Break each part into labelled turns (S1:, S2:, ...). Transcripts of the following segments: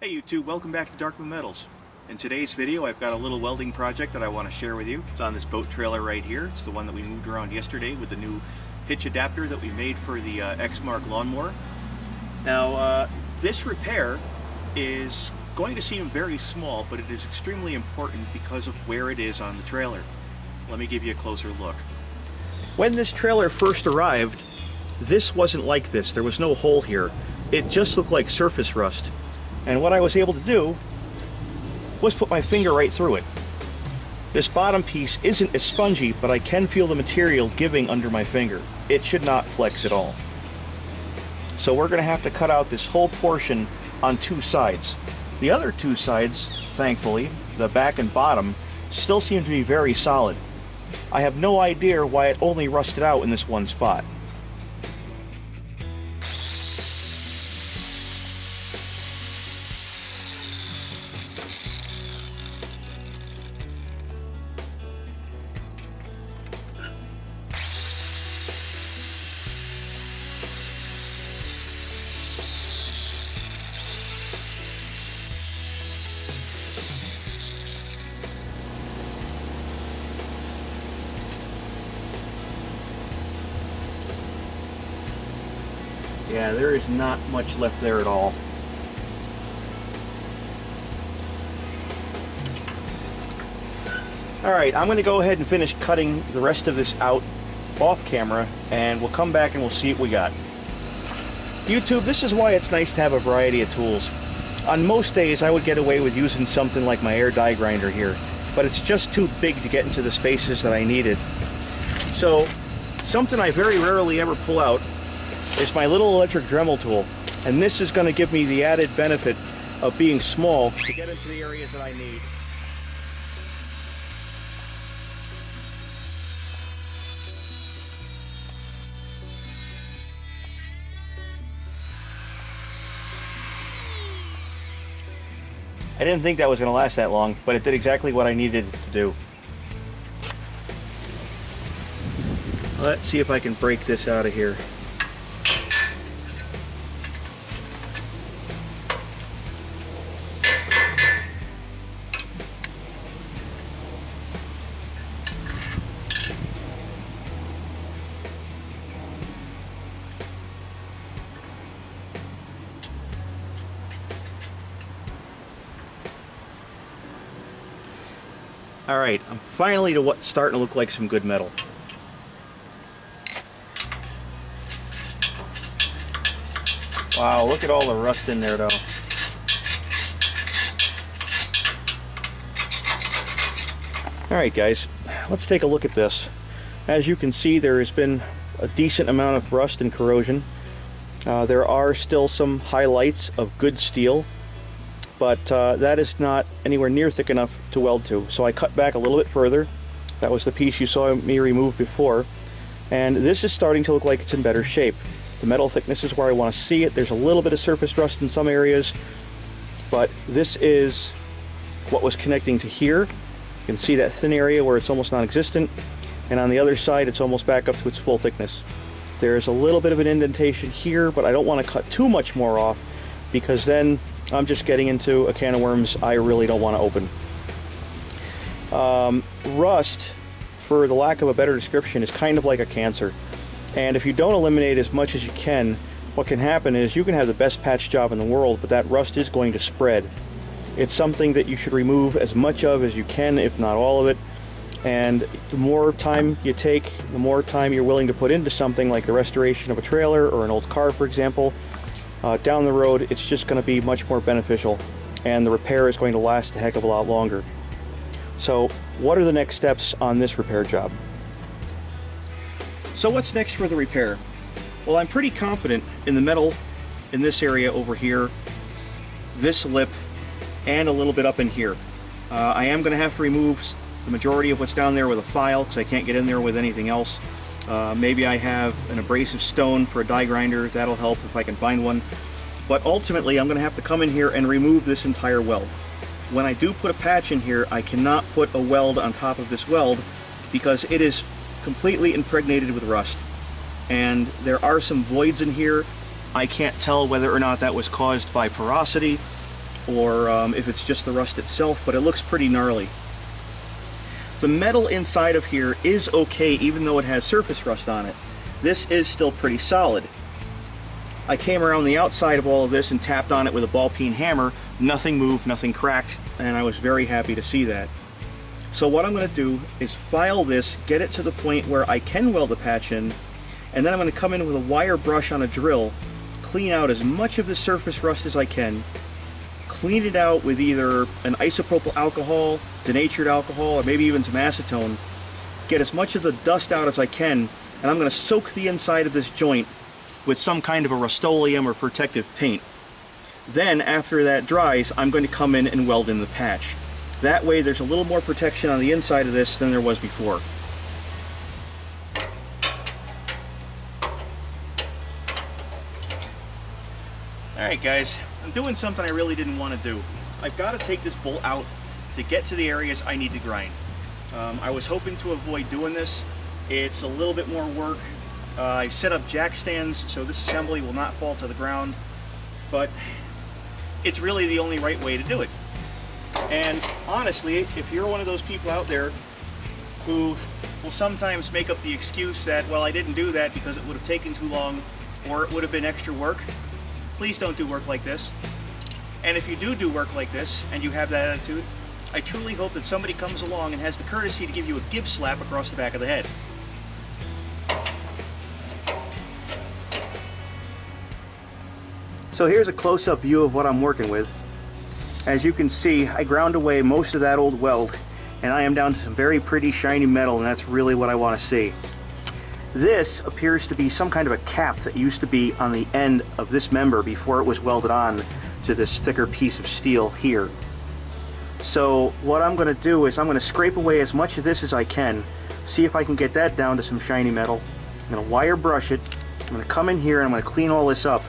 S1: Hey YouTube, welcome back to Darkmoon Metals. In today's video I've got a little welding project that I want to share with you. It's on this boat trailer right here. It's the one that we moved around yesterday with the new hitch adapter that we made for the X-Mark lawnmower. Now this repair is going to seem very small, but it is extremely important because of where it is on the trailer. Let me give you a closer look. When this trailer first arrived, this wasn't like this. There was no hole here. It just looked like surface rust. And what I was able to do was put my finger right through it. This bottom piece isn't as spongy, but I can feel the material giving under my finger. It should not flex at all. So we're going to have to cut out this whole portion on two sides. The other two sides, thankfully, the back and bottom, still seem to be very solid. I have no idea why it only rusted out in this one spot. Yeah, there is not much left there at all. Alright, I'm going to go ahead and finish cutting the rest of this out off camera, and we'll come back and we'll see what we got. YouTube, this is why it's nice to have a variety of tools. On most days I would get away with using something like my air die grinder here, but it's just too big to get into the spaces that I needed. So, something I very rarely ever pull out is my little electric Dremel tool, and this is going to give me the added benefit of being small to get into the areas that I need. I didn't think that was going to last that long, but it did exactly what I needed it to do. Let's see if I can break this out of here. Alright, I'm finally to what's starting to look like some good metal. Wow, look at all the rust in there though. Alright guys, let's take a look at this. As you can see, there has been a decent amount of rust and corrosion. There are still some highlights of good steel, but that is not anywhere near thick enough to weld to. So I cut back a little bit further. That was the piece you saw me remove before. And this is starting to look like it's in better shape. The metal thickness is where I want to see it. There's a little bit of surface rust in some areas, but this is what was connecting to here. You can see that thin area where it's almost non-existent, and on the other side it's almost back up to its full thickness. There's a little bit of an indentation here, but I don't want to cut too much more off, because then I'm just getting into a can of worms I really don't want to open. Rust, for the lack of a better description, is kind of like a cancer. And if you don't eliminate as much as you can, what can happen is you can have the best patch job in the world, but that rust is going to spread. It's something that you should remove as much of as you can, if not all of it. And the more time you take, the more time you're willing to put into something like the restoration of a trailer or an old car, for example, down the road it's just going to be much more beneficial, and the repair is going to last a heck of a lot longer. So what are the next steps on this repair job? So what's next for the repair? Well, I'm pretty confident in the metal in this area over here, this lip, and a little bit up in here. I am going to have to remove the majority of what's down there with a file, because I can't get in there with anything else. Maybe I have an abrasive stone for a die grinder. That'll help if I can find one. But ultimately, I'm going to have to come in here and remove this entire weld. When I do put a patch in here, I cannot put a weld on top of this weld because it is completely impregnated with rust. And there are some voids in here. I can't tell whether or not that was caused by porosity or if it's just the rust itself, but it looks pretty gnarly. The metal inside of here is okay, even though it has surface rust on it. This is still pretty solid. I came around the outside of all of this and tapped on it with a ball-peen hammer. Nothing moved, nothing cracked, and I was very happy to see that. So what I'm going to do is file this, get it to the point where I can weld the patch in, and then I'm going to come in with a wire brush on a drill, clean out as much of the surface rust as I can, clean it out with either an isopropyl alcohol, denatured alcohol, or maybe even some acetone, get as much of the dust out as I can, and I'm going to soak the inside of this joint with some kind of a Rust-Oleum or protective paint. Then, after that dries, I'm going to come in and weld in the patch. That way there's a little more protection on the inside of this than there was before. Alright guys, I'm doing something I really didn't want to do. I've got to take this bolt out to get to the areas I need to grind. I was hoping to avoid doing this. It's a little bit more work. I've set up jack stands so this assembly will not fall to the ground, but it's really the only right way to do it. And honestly, if you're one of those people out there who will sometimes make up the excuse that, well, I didn't do that because it would have taken too long or it would have been extra work, please don't do work like this. And if you do work like this and you have that attitude, I truly hope that somebody comes along and has the courtesy to give you a give slap across the back of the head. So here's a close-up view of what I'm working with. As you can see, I ground away most of that old weld, and I am down to some very pretty shiny metal, and that's really what I want to see. This appears to be some kind of a cap that used to be on the end of this member before it was welded on to this thicker piece of steel here. So what I'm going to do is I'm going to scrape away as much of this as I can, see if I can get that down to some shiny metal. I'm going to wire brush it, I'm going to come in here and I'm going to clean all this up.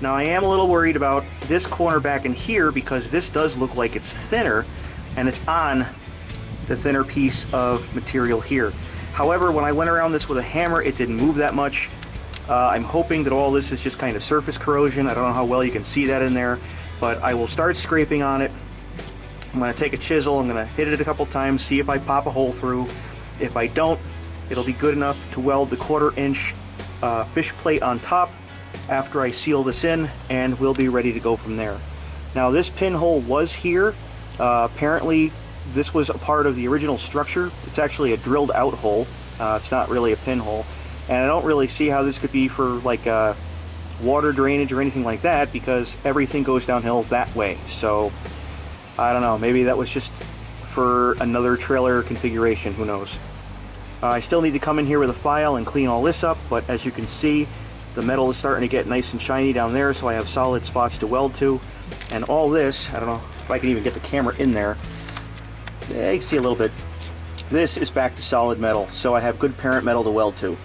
S1: Now I am a little worried about this corner back in here because this does look like it's thinner and it's on the thinner piece of material here. However, when I went around this with a hammer, it didn't move that much. I'm hoping that all this is just kind of surface corrosion. I don't know how well you can see that in there, but I will start scraping on it. I'm going to take a chisel, I'm going to hit it a couple times, see if I pop a hole through. If I don't, it'll be good enough to weld the 1/4 inch fish plate on top after I seal this in, and we'll be ready to go from there. Now this pinhole was here. Apparently this was a part of the original structure. It's actually a drilled out hole. It's not really a pinhole, and I don't really see how this could be for like water drainage or anything like that because everything goes downhill that way. So I don't know, maybe that was just for another trailer configuration, who knows. I still need to come in here with a file and clean all this up, but as you can see, the metal is starting to get nice and shiny down there, so I have solid spots to weld to. And all this, I don't know if I can even get the camera in there. Yeah, you can see a little bit. This is back to solid metal, so I have good parent metal to weld to.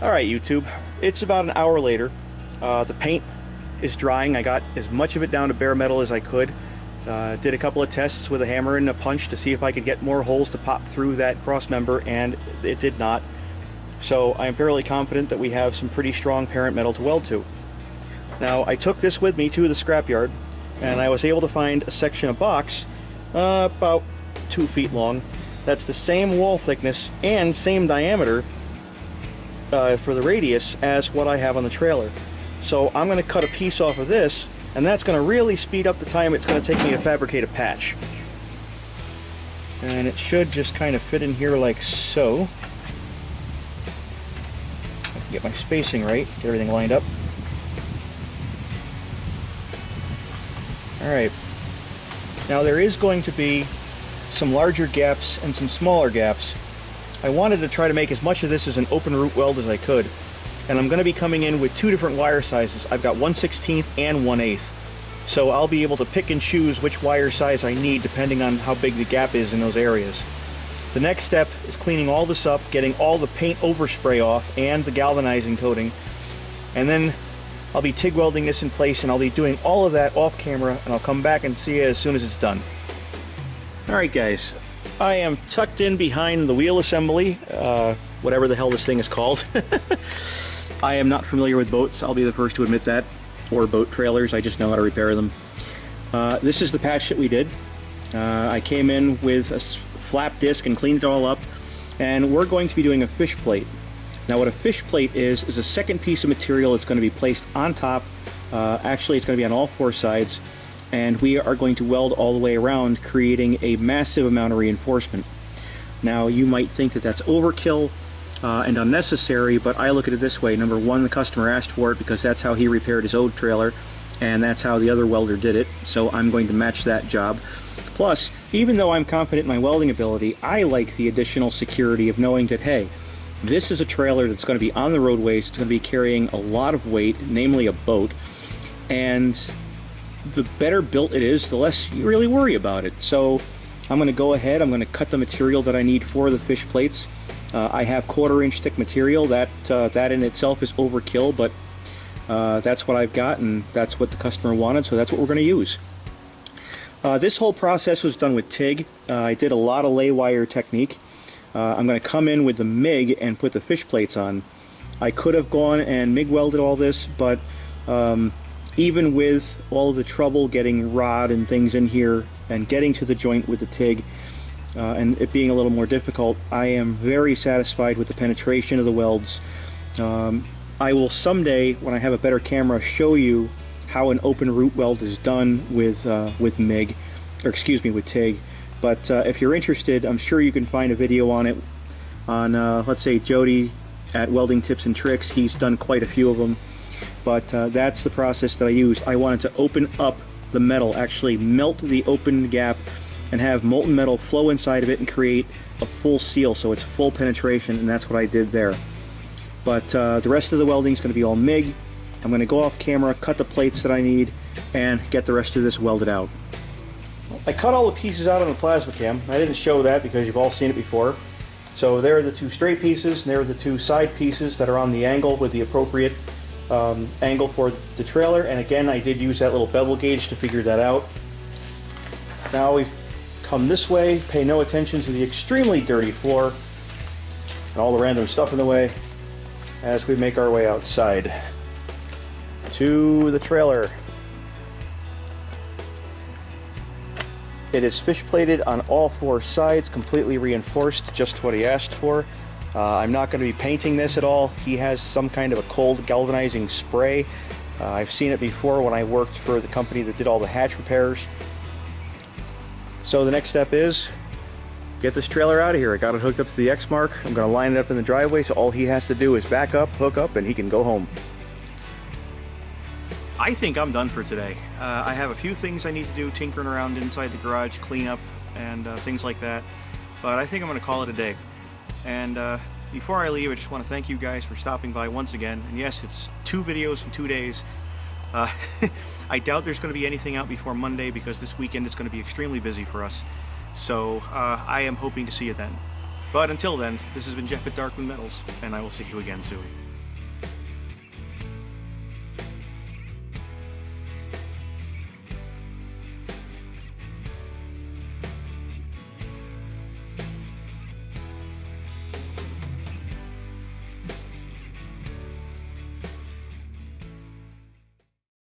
S1: Alright YouTube, it's about an hour later. The paint is drying. I got as much of it down to bare metal as I could. Did a couple of tests with a hammer and a punch to see if I could get more holes to pop through that cross member, and it did not. So I'm fairly confident that we have some pretty strong parent metal to weld to. Now I took this with me to the scrapyard, and I was able to find a section of box about 2 feet long. That's the same wall thickness and same diameter for the radius as what I have on the trailer. So I'm going to cut a piece off of this, and that's going to really speed up the time it's going to take me to fabricate a patch. And it should just kind of fit in here like so. I can get my spacing right, get everything lined up. Alright, now there is going to be some larger gaps and some smaller gaps. I wanted to try to make as much of this as an open root weld as I could, and I'm going to be coming in with 2 different wire sizes. I've got 1/16 and 1/8, so I'll be able to pick and choose which wire size I need depending on how big the gap is in those areas. The next step is cleaning all this up, getting all the paint overspray off and the galvanizing coating, and then I'll be TIG welding this in place, and I'll be doing all of that off camera, and I'll come back and see you as soon as it's done. Alright guys, I am tucked in behind the wheel assembly, whatever the hell this thing is called. I am not familiar with boats, I'll be the first to admit that, or boat trailers, I just know how to repair them. This is the patch that we did. I came in with a flap disc and cleaned it all up, and we're going to be doing a fish plate. Now what a fish plate is a second piece of material that's going to be placed on top. Actually, it's going to be on all four sides, and we are going to weld all the way around, creating a massive amount of reinforcement. Now you might think that that's overkill and unnecessary, but I look at it this way. Number one, the customer asked for it because that's how he repaired his old trailer, and that's how the other welder did it, so I'm going to match that job. Plus, even though I'm confident in my welding ability, I like the additional security of knowing that, hey, this is a trailer that's going to be on the roadways, it's going to be carrying a lot of weight, namely a boat, and the better built it is, the less you really worry about it. So I'm going to go ahead, I'm going to cut the material that I need for the fish plates. I have 1/4 inch thick material. That in itself is overkill, but that's what I've got, and that's what the customer wanted, so that's what we're going to use. This whole process was done with TIG. I did a lot of lay wire technique. I'm going to come in with the MIG and put the fish plates on. I could have gone and MIG welded all this, but even with all of the trouble getting rod and things in here and getting to the joint with the TIG, and it being a little more difficult, I am very satisfied with the penetration of the welds. I will someday, when I have a better camera, show you how an open root weld is done with MIG, or excuse me, with TIG. But if you're interested, I'm sure you can find a video on it on, let's say, Jody at Welding Tips and Tricks. He's done quite a few of them. But that's the process that I used. I wanted to open up the metal, actually melt the open gap and have molten metal flow inside of it and create a full seal, so it's full penetration, and that's what I did there. But the rest of the welding is going to be all MIG. I'm going to go off camera, cut the plates that I need, and get the rest of this welded out. I cut all the pieces out on the plasma cam. I didn't show that because you've all seen it before. So there are the two straight pieces, and there are the two side pieces that are on the angle with the appropriate angle for the trailer. And again, I did use that little bevel gauge to figure that out. Now we come this way, pay no attention to the extremely dirty floor and all the random stuff in the way as we make our way outside to the trailer. It is fish plated on all four sides, completely reinforced, just what he asked for. I'm not going to be painting this at all. He has some kind of a cold galvanizing spray. I've seen it before when I worked for the company that did all the hatch repairs. So the next step is get this trailer out of here. I got it hooked up to the X mark. I'm going to line it up in the driveway, so all he has to do is back up, hook up, and he can go home. I think I'm done for today. I have a few things I need to do, tinkering around inside the garage, clean up, and things like that. But I think I'm going to call it a day. And before I leave, I just want to thank you guys for stopping by once again. And yes, it's 2 videos in 2 days. I doubt there's going to be anything out before Monday because this weekend is going to be extremely busy for us. So I am hoping to see you then. But until then, this has been Jeff at Darkmoon Metals, and I will see you again soon.